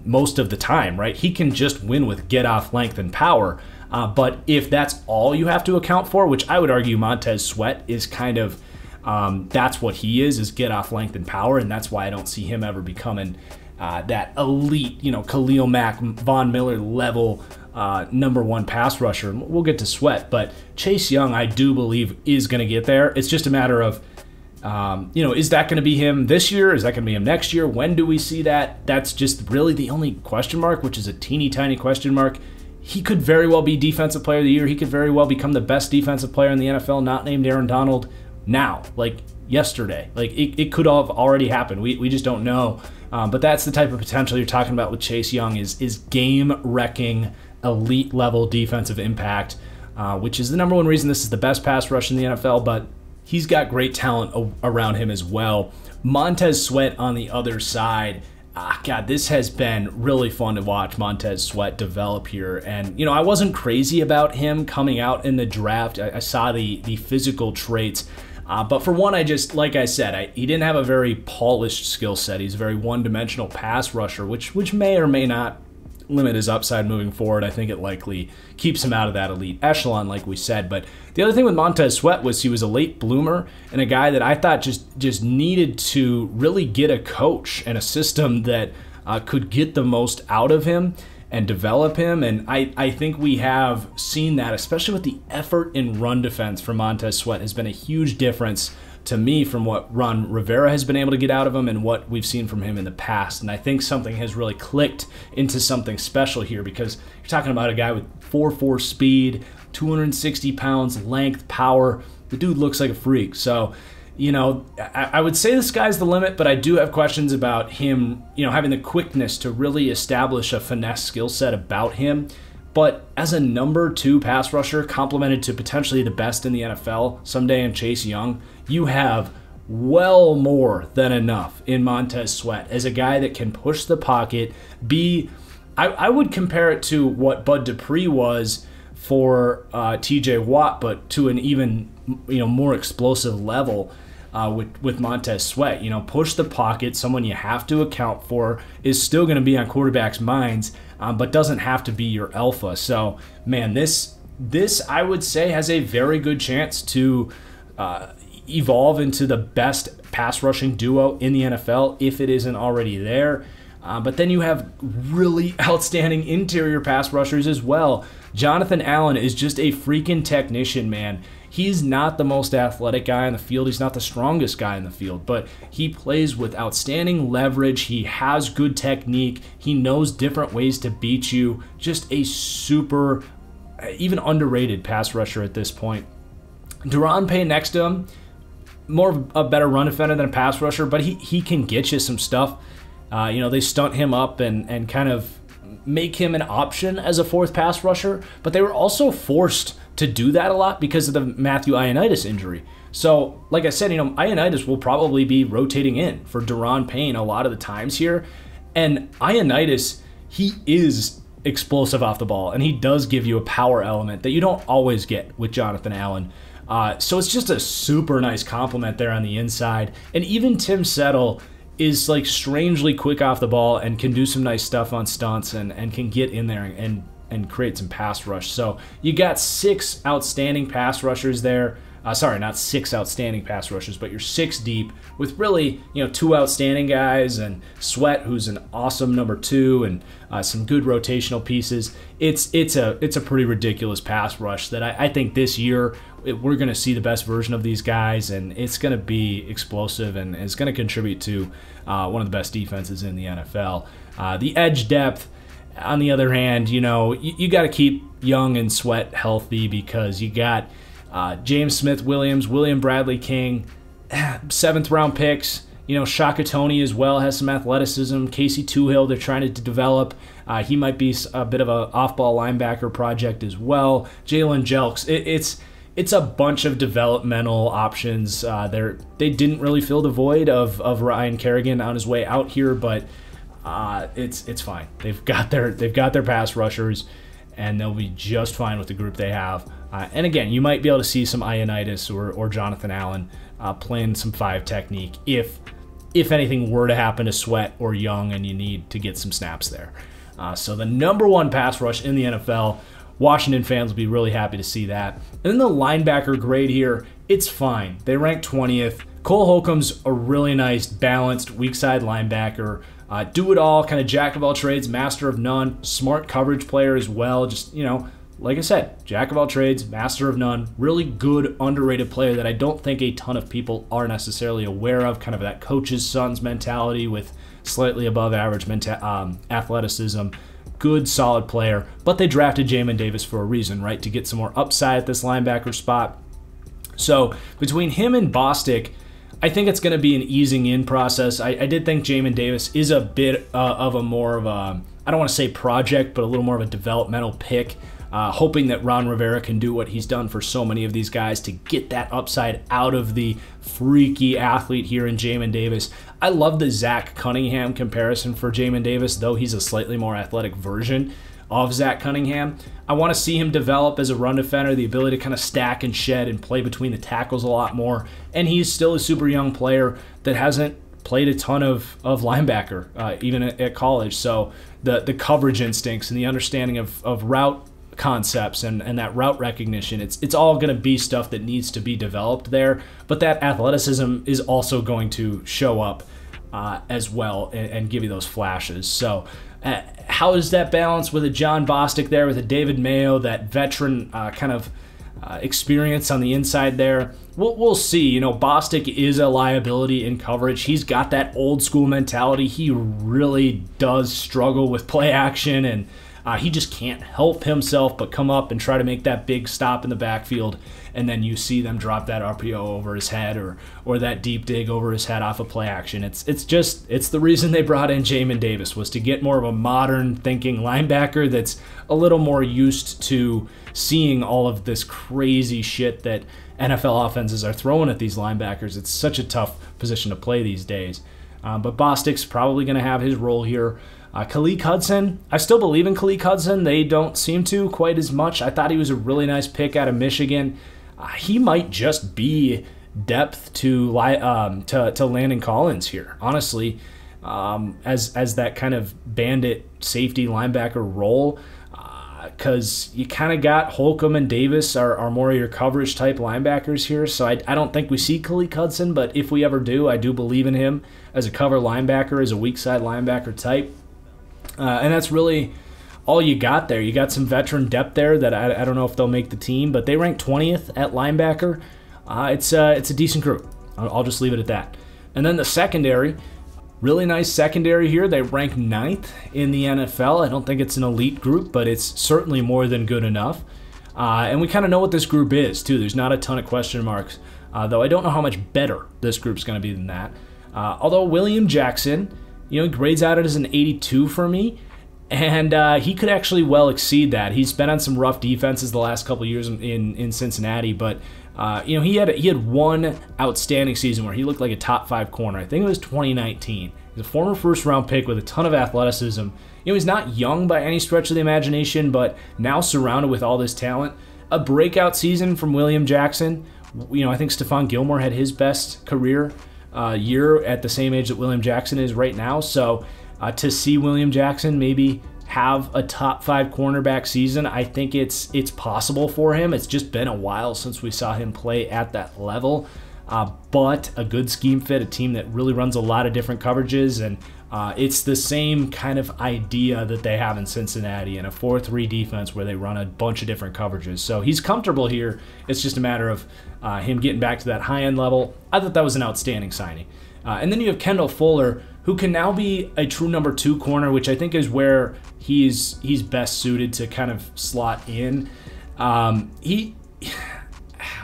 most of the time, right? He can just win with get off length and power. But if that's all you have to account for, which I would argue Montez Sweat is kind of, that's what he is get off length and power, and that's why I don't see him ever becoming that elite, Khalil Mack, Von Miller level number one pass rusher. We'll get to Sweat, but Chase Young, I do believe, is going to get there. It's just a matter of, is that going to be him this year? Is that going to be him next year? When do we see that? That's just really the only question mark, which is a teeny tiny question mark. He could very well be Defensive Player of the Year. He could very well become the best defensive player in the NFL, not named Aaron Donald now. Like, yesterday. Like, it could have already happened. We just don't know. But that's the type of potential you're talking about with Chase Young, is game-wrecking, elite-level defensive impact, which is the number one reason this is the best pass rush in the NFL, but he's got great talent around him as well. Montez Sweat on the other side. God, this has been really fun to watch Montez Sweat develop here. And, I wasn't crazy about him coming out in the draft. I saw the physical traits. But for one, like I said, he didn't have a very polished skill set. He's a very one-dimensional pass rusher, which may or may not limit his upside moving forward. I think it likely keeps him out of that elite echelon, like we said. But the other thing with Montez Sweat was he was a late bloomer and a guy that I thought just needed to really get a coach and a system that could get the most out of him and develop him. And I think we have seen that, especially with the effort in run defense for Montez Sweat, has been a huge difference to me from what Ron Rivera has been able to get out of him and what we've seen from him in the past. And I think something has really clicked into something special here, because you're talking about a guy with 4.4 speed, 260 pounds, length, power. The dude looks like a freak. So, I would say the sky's the limit, but I do have questions about him, having the quickness to really establish a finesse skill set about him. But as a number 2 pass rusher, complemented to potentially the best in the NFL someday in Chase Young, you have well more than enough in Montez Sweat as a guy that can push the pocket, I would compare it to what Bud Dupree was for TJ Watt, but to an even more explosive level with Montez Sweat. Push the pocket, someone you have to account for, is still going to be on quarterbacks' minds, but doesn't have to be your alpha. So, man, this I would say has a very good chance to evolve into the best pass rushing duo in the NFL if it isn't already there. But then you have really outstanding interior pass rushers as well. Jonathan Allen is just a freaking technician, man. He's not the most athletic guy on the field. He's not the strongest guy in the field, but he plays with outstanding leverage. He has good technique. He knows different ways to beat you. Just a super, even underrated pass rusher at this point. Deron Payne next to him, more of a better run defender than a pass rusher, but he can get you some stuff. They stunt him up and kind of make him an option as a 4th pass rusher, but they were also forced to do that a lot because of the Matthew Ioannidis injury. So, like I said, Ioannidis will probably be rotating in for Deron Payne a lot of the times here. And Ioannidis, he is explosive off the ball, and he does give you a power element that you don't always get with Jonathan Allen. So it's just a super nice compliment there on the inside. And even Tim Settle is like strangely quick off the ball and can do some nice stuff on stunts and can get in there and create some pass rush. So you got 6 outstanding pass rushers there. Sorry, not 6 outstanding pass rushers, but you're 6 deep with really 2 outstanding guys and Sweat, who's an awesome number 2, and some good rotational pieces. It's a pretty ridiculous pass rush that I think this year we're going to see the best version of these guys, and it's going to be explosive and it's going to contribute to one of the best defenses in the NFL. The edge depth, on the other hand, you got to keep Young and Sweat healthy, because you got James Smith-Williams, William Bradley King, 7th round picks. Shaka Toney as well has some athleticism. Casey Toohill, they're trying to develop. He might be a bit of an off-ball linebacker project as well. Jalen Jelks. It's a bunch of developmental options. They didn't really fill the void of Ryan Kerrigan on his way out here, but it's fine. They've got their pass rushers, and they'll be just fine with the group they have. And again, you might be able to see some Ioannidis or Jonathan Allen playing some 5 technique if anything were to happen to Sweat or Young and you need to get some snaps there. So the number 1 pass rush in the NFL, Washington fans will be really happy to see that. And then the linebacker grade here, it's fine. They rank 20th. Cole Holcomb's a really nice, balanced, weak side linebacker. Do it all, kind of jack of all trades, master of none, smart coverage player as well. Just, like I said, jack of all trades, master of none, really good, underrated player that I don't think a ton of people are necessarily aware of, kind of that coach's son's mentality with slightly above average athleticism. Good, solid player, but they drafted Jamin Davis for a reason, right, to get some more upside at this linebacker spot. So between him and Bostic, I think it's going to be an easing in process. I did think Jamin Davis is a bit of a more of a, I don't want to say project, but a little more of a developmental pick, hoping that Ron Rivera can do what he's done for so many of these guys to get that upside out of the freaky athlete here in Jamin Davis. I love the Zach Cunningham comparison for Jamin Davis, though he's a slightly more athletic version of Zach Cunningham. I want to see him develop as a run defender, the ability to kind of stack and shed and play between the tackles a lot more. And he's still a super young player that hasn't played a ton of linebacker, even at college. So the coverage instincts and the understanding of route concepts and that route recognition, it's all going to be stuff that needs to be developed there. But that athleticism is also going to show up as well and give you those flashes. So how is that balanced with a John Bostic there, with a David Mayo, that veteran kind of experience on the inside there? We'll see. You know, Bostic is a liability in coverage. He's got that old school mentality. He really does struggle with play action, and he just can't help himself but come up and try to make that big stop in the backfield, and then you see them drop that RPO over his head or that deep dig over his head off of play action. It's the reason they brought in Jamin Davis, was to get more of a modern thinking linebacker that's a little more used to seeing all of this crazy shit that NFL offenses are throwing at these linebackers. It's such a tough position to play these days. But Bostic's probably going to have his role here. Khaleke Hudson, I still believe in Khaleke Hudson. They don't seem to quite as much. I thought he was a really nice pick out of Michigan. He might just be depth to Landon Collins here, honestly, as that kind of bandit safety linebacker role, because you kind of got Holcomb and Davis are more of your coverage type linebackers here. So I don't think we see Khaleke Hudson, but if we ever do, I do believe in him as a cover linebacker, as a weak side linebacker type. And that's really all you got there. You got some veteran depth there that I don't know if they'll make the team, but they rank 20th at linebacker. It's a decent group. I'll just leave it at that. And then the secondary, really nice secondary here. They rank 9th in the NFL. I don't think it's an elite group, but it's certainly more than good enough. And we kind of know what this group is, too. There's not a ton of question marks, though I don't know how much better this group's going to be than that. Although William Jackson, he grades out as an 82 for me, and he could actually well exceed that. He's been on some rough defenses the last couple of years in Cincinnati, but he had one outstanding season where he looked like a top 5 corner. I think it was 2019. He's a former first-round pick with a ton of athleticism. He's not young by any stretch of the imagination, but now surrounded with all this talent. A breakout season from William Jackson. I think Stephon Gilmore had his best career year at the same age that William Jackson is right now. So to see William Jackson maybe have a top 5 cornerback season, I think it's possible for him. It's just been a while since we saw him play at that level. But a good scheme fit, a team that really runs a lot of different coverages, and it's the same kind of idea that they have in Cincinnati, in a 4-3 defense where they run a bunch of different coverages. So he's comfortable here. It's just a matter of him getting back to that high-end level. I thought that was an outstanding signing. And then you have Kendall Fuller, who can now be a true number 2 corner, which I think is where he's best suited to kind of slot in.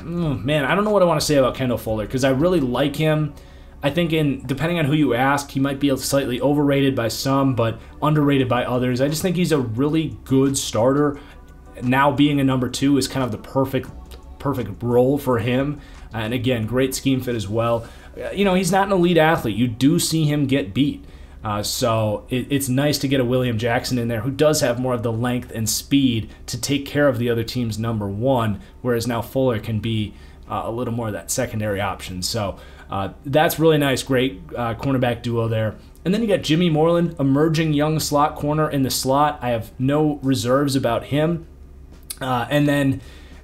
Man, I don't know what I want to say about Kendall Fuller, because I really like him. I think depending on who you ask, he might be slightly overrated by some, but underrated by others. I just think he's a really good starter. Now being a number 2 is kind of the perfect role for him. And again, great scheme fit as well. He's not an elite athlete. You do see him get beat. So it's nice to get a William Jackson in there who does have more of the length and speed to take care of the other team's number 1, whereas now Fuller can be a little more of that secondary option. So that's really nice. Great cornerback duo there. And then you got Jimmy Moreland, emerging young slot corner in the slot. I have no reserves about him. And then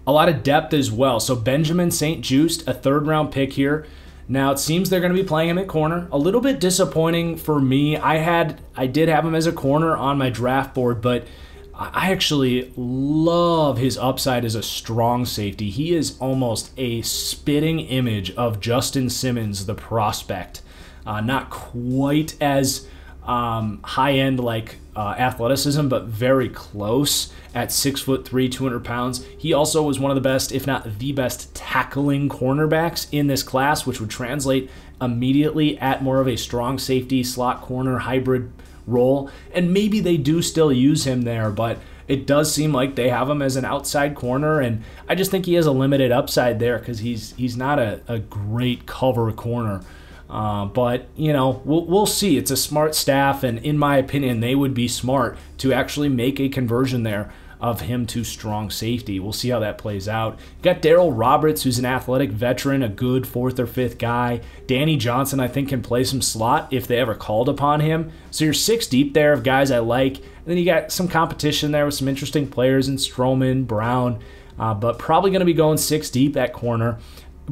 a lot of depth as well. So Benjamin St. Juste, a 3rd-round pick here. Now, it seems they're going to be playing him at corner. A little bit disappointing for me. I did have him as a corner on my draft board, but I actually love his upside as a strong safety. He is almost a spitting image of Justin Simmons, the prospect. Not quite as high-end like athleticism, but very close at 6'3", 200 pounds. He also was one of the best, if not the best, tackling cornerbacks in this class, which would translate immediately at more of a strong safety, slot corner, hybrid role. And maybe they do still use him there, but it does seem like they have him as an outside corner, and I just think he has a limited upside there because he's not a great cover corner. But, you know, we'll see. It's a smart staff, and in my opinion, they would be smart to actually make a conversion there of him to strong safety. We'll see how that plays out. You got Darryl Roberts, who's an athletic veteran, a good 4th or 5th guy. Danny Johnson, I think, can play some slot if they ever called upon him. So you're 6 deep there of guys I like. And then you got some competition there with some interesting players in Stroman, Brown, but probably going to be going 6 deep at corner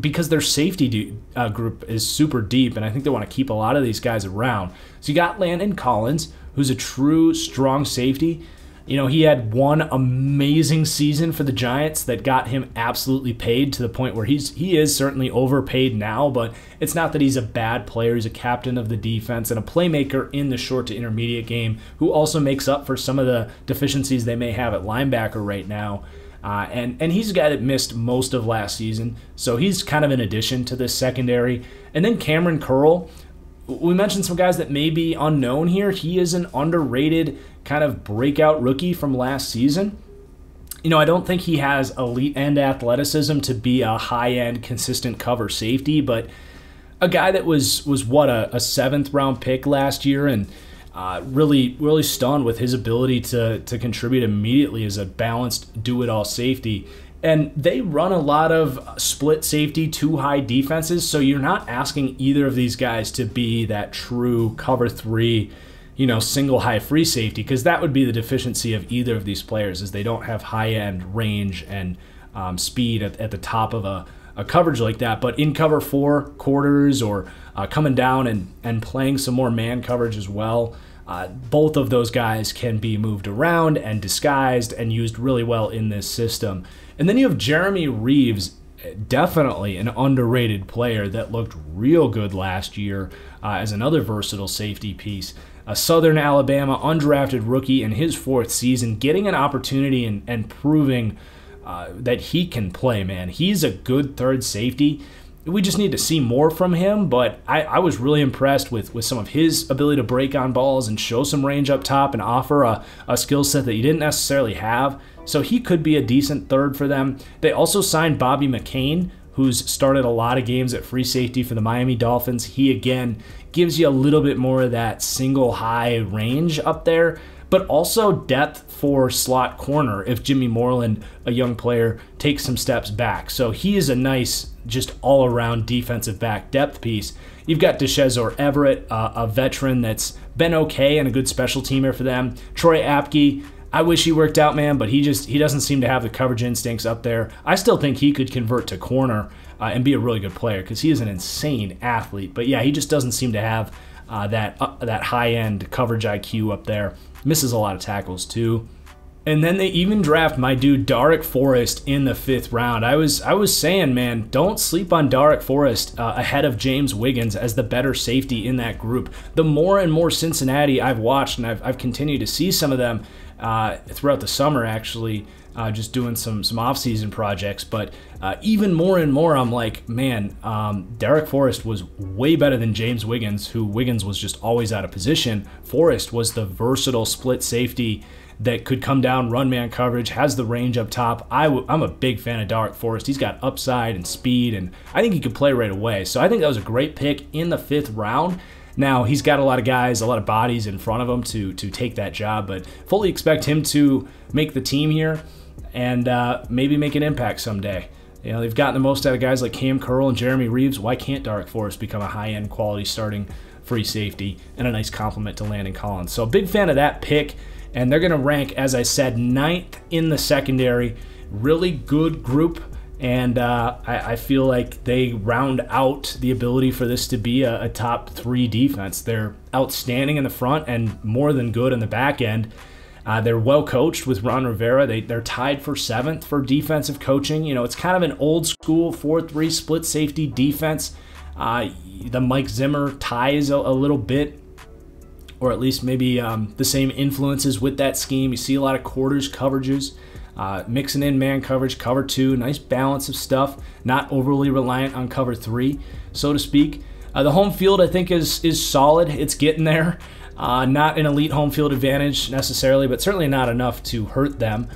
because their safety group is super deep, and I think they want to keep a lot of these guys around. So you got Landon Collins, who's a true strong safety. You know, he had one amazing season for the Giants that got him absolutely paid to the point where he is certainly overpaid now, but it's not that he's a bad player. He's a captain of the defense and a playmaker in the short to intermediate game who also makes up for some of the deficiencies they may have at linebacker right now. And he's a guy that missed most of last season, so he's kind of an addition to this secondary. And then Cameron Curl, we mentioned some guys that may be unknown here. He is an underrated kind of breakout rookie from last season. You know, I don't think he has elite end athleticism to be a high-end consistent cover safety, but a guy that was what, a 7th round pick last year, and really stunned with his ability to contribute immediately as a balanced do-it-all safety. And they run a lot of split safety, 2 high defenses, so you're not asking either of these guys to be that true cover 3, you know, single high free safety, because that would be the deficiency of either of these players, is they don't have high-end range and speed at the top of a coverage like that. But in cover 4 quarters or coming down and playing some more man coverage as well, both of those guys can be moved around and disguised and used really well in this system. And then you have Jeremy Reeves, definitely an underrated player that looked real good last year as another versatile safety piece. A Southern Alabama undrafted rookie in his 4th season, getting an opportunity and proving that he can play, man. He's a good 3rd safety. We just need to see more from him, but I was really impressed with some of his ability to break on balls and show some range up top and offer a skill set that he didn't necessarily have. So he could be a decent 3rd for them. They also signed Bobby McCain, who's started a lot of games at free safety for the Miami Dolphins. He, again, gives you a little bit more of that single high range up there, but also depth for slot corner if Jimmy Moreland, a young player, takes some steps back. So he is a nice, just all-around defensive back depth piece. You've got Deshazor Everett, a veteran that's been okay and a good special teamer for them. Troy Apke, I wish he worked out, man, but he doesn't seem to have the coverage instincts up there. I still think he could convert to corner and be a really good player because he is an insane athlete. But yeah, he just doesn't seem to have that high-end coverage IQ up there. Misses a lot of tackles too. And then they even draft my dude Darrick Forrest in the 5th round. I was saying, man, don't sleep on Darrick Forrest ahead of James Wiggins as the better safety in that group. The more and more Cincinnati I've watched, and I've continued to see some of them throughout the summer, actually, just doing some off-season projects. But even more and more, I'm like, man, Darrick Forrest was way better than James Wiggins, who Wiggins was just always out of position. Forrest was the versatile split safety that could come down, run man coverage, has the range up top. I'm a big fan of Darrick Forrest. He's got upside and speed, and I think he could play right away. So I think that was a great pick in the 5th round. Now, he's got a lot of guys, a lot of bodies in front of him to take that job, but fully expect him to make the team here and maybe make an impact someday. You know, they've gotten the most out of guys like Cam Curl and Jeremy Reeves. Why can't Darrick Forrest become a high-end quality starting free safety and a nice compliment to Landon Collins? So big fan of that pick. And they're going to rank, as I said, 9th in the secondary. Really good group, and I feel like they round out the ability for this to be a top 3 defense. They're outstanding in the front and more than good in the back end. They're well coached with Ron Rivera. They're tied for 7th for defensive coaching. You know, it's kind of an old school 4-3 split safety defense. The Mike Zimmer ties a little bit or at least maybe the same influences with that scheme. You see a lot of quarters coverages, mixing in man coverage, cover 2, nice balance of stuff, not overly reliant on cover 3, so to speak. The home field, I think, is solid. It's getting there. Not an elite home field advantage necessarily, but certainly not enough to hurt them.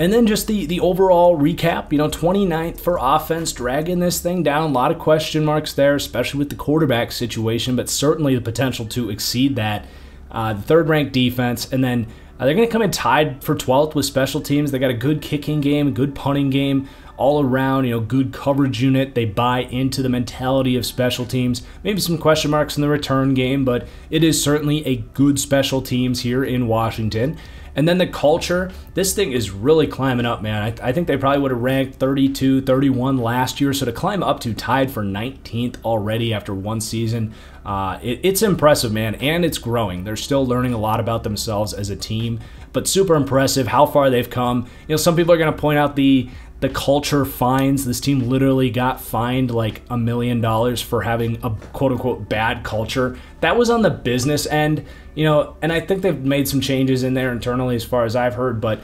And then just the overall recap, 29th for offense, dragging this thing down. A lot of question marks there, especially with the quarterback situation, but certainly the potential to exceed that. The third-ranked defense, and then they're going to come in tied for 12th with special teams. They got a good kicking game, good punting game, all around, good coverage unit. They buy into the mentality of special teams. Maybe some question marks in the return game, but it is certainly a good special teams here in Washington. And then the culture, this thing is really climbing up, man. I think they probably would have ranked 32, 31 last year, so to climb up to tied for 19th already after one season, it's impressive, man, and it's growing. They're still learning a lot about themselves as a team, but super impressive how far they've come. Some people are going to point out the culture fines. This team literally got fined like $1 million for having a quote-unquote bad culture. That was on the business end, and I think they've made some changes in there internally as far as I've heard, but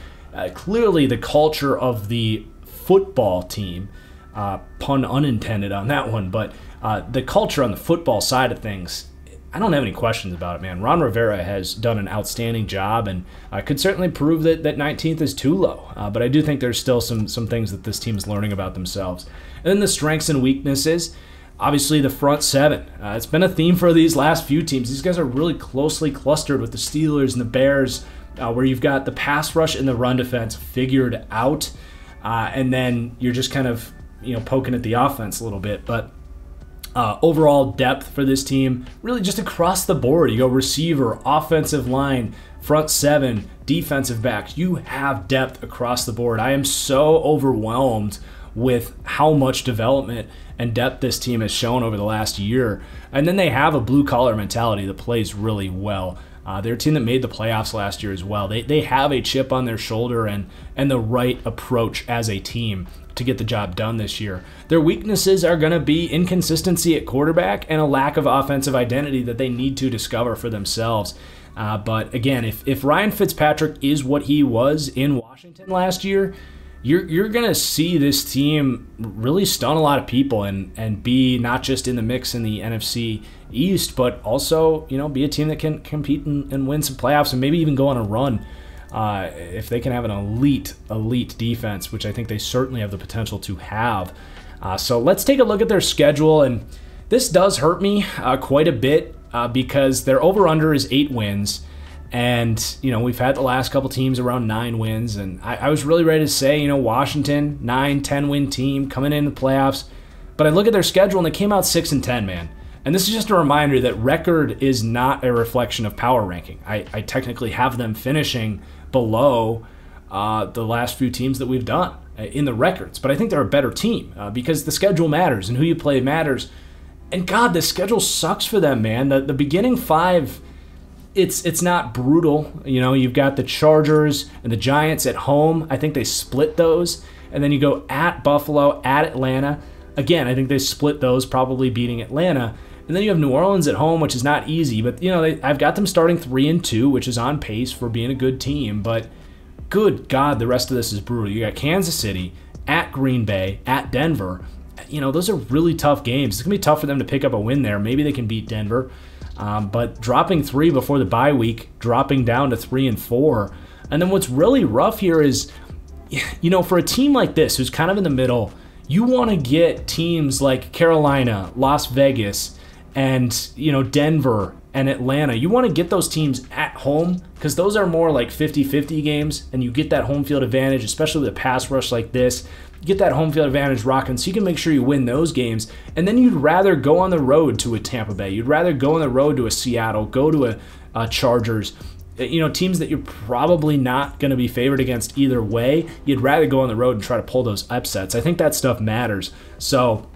clearly the culture of the football team, pun unintended on that one, but the culture on the football side of things, I don't have any questions about it, man. Ron Rivera has done an outstanding job and could certainly prove that 19th is too low. But I do think there's still some things that this team is learning about themselves. And then the strengths and weaknesses, obviously the front seven. It's been a theme for these last few teams. These guys are really closely clustered with the Steelers and the Bears, where you've got the pass rush and the run defense figured out. And then you're just kind of poking at the offense a little bit. But overall depth for this team, really just across the board. You go receiver, offensive line, front seven, defensive backs. You have depth across the board. I am so overwhelmed with how much development and depth this team has shown over the last year. And then they have a blue-collar mentality that plays really well. They're a team that made the playoffs last year as well. They have a chip on their shoulder and the right approach as a team to get the job done this year. Their weaknesses are going to be inconsistency at quarterback and a lack of offensive identity that they need to discover for themselves. But again, if Ryan Fitzpatrick is what he was in Washington last year, you're going to see this team really stun a lot of people and be not just in the mix in the NFC East, but also be a team that can compete and win some playoffs and maybe even go on a run. If they can have an elite defense, which I think they certainly have the potential to have. So let's take a look at their schedule, and this does hurt me quite a bit because their over-under is 8 wins, and we've had the last couple teams around 9 wins, and I was really ready to say Washington 9-10 win team coming into the playoffs, but I look at their schedule and they came out 6-10, man. And this is just a reminder that record is not a reflection of power ranking. I technically have them finishing below the last few teams that we've done in the records. But I think they're a better team because the schedule matters and who you play matters. And God, the schedule sucks for them, man. The beginning 5, it's not brutal. You've got the Chargers and the Giants at home. I think they split those. And then you go at Buffalo, at Atlanta. Again, I think they split those, probably beating Atlanta. And then you have New Orleans at home, which is not easy. But, I've got them starting 3-2, which is on pace for being a good team. But good God, the rest of this is brutal. You got Kansas City, at Green Bay, at Denver. Those are really tough games. It's going to be tough for them to pick up a win there. Maybe they can beat Denver. But dropping 3 before the bye week, dropping down to 3-4. And then what's really rough here is, for a team like this who's kind of in the middle, you want to get teams like Carolina, Las Vegas, and Denver and Atlanta. You want to get those teams at home because those are more like 50-50 games, and you get that home field advantage, especially with a pass rush like this. You get that home field advantage rocking so you can make sure you win those games. And then you'd rather go on the road to a Tampa Bay. You'd rather go on the road to a Seattle, go to a Chargers. Teams that you're probably not going to be favored against either way. You'd rather go on the road and try to pull those upsets. I think that stuff matters. So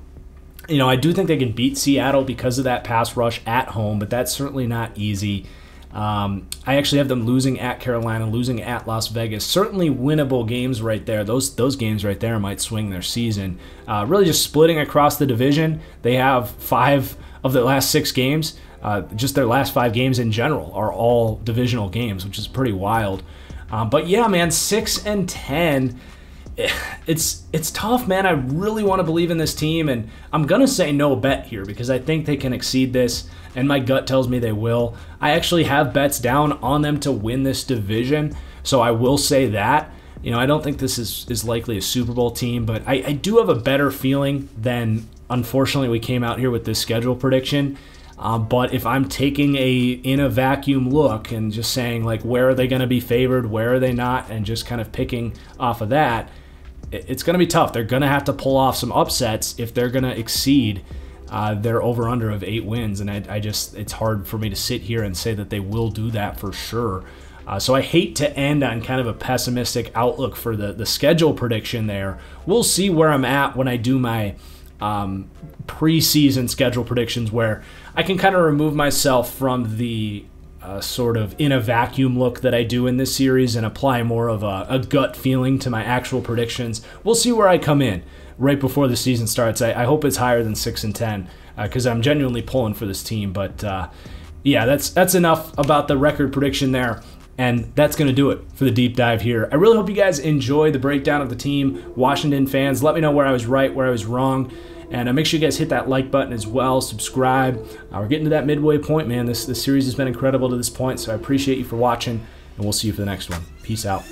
I do think they can beat Seattle because of that pass rush at home, but that's certainly not easy. I actually have them losing at Carolina, losing at Las Vegas. Certainly winnable games right there. Those games right there might swing their season. Really just splitting across the division. They have 5 of the last 6 games Just their last 5 games in general are all divisional games, which is pretty wild. But yeah, man, 6-10. It's tough, man. I really want to believe in this team, and I'm going to say no bet here because I think they can exceed this, and my gut tells me they will. I actually have bets down on them to win this division, so I will say that. You know, I don't think this is likely a Super Bowl team, but I do have a better feeling than, unfortunately, we came out here with this schedule prediction. But if I'm taking in a vacuum look and just saying, like, where are they going to be favored, where are they not, and just kind of picking off of that, it's going to be tough. They're going to have to pull off some upsets if they're going to exceed their over-under of 8 wins. And it's hard for me to sit here and say that they will do that for sure. So I hate to end on kind of a pessimistic outlook for the schedule prediction there. We'll see where I'm at when I do my preseason schedule predictions, where I can kind of remove myself from the sort of in a vacuum look that I do in this series and apply more of a gut feeling to my actual predictions. We'll see where I come in right before the season starts. I hope it's higher than 6-10 because I'm genuinely pulling for this team. But yeah, that's enough about the record prediction there. And that's going to do it for the deep dive here. I really hope you guys enjoy the breakdown of the team. Washington fans, let me know where I was right, where I was wrong. And make sure you guys hit that like button as well. Subscribe. We're getting to that midway point, man. This series has been incredible to this point, so I appreciate you for watching, and we'll see you for the next one. Peace out.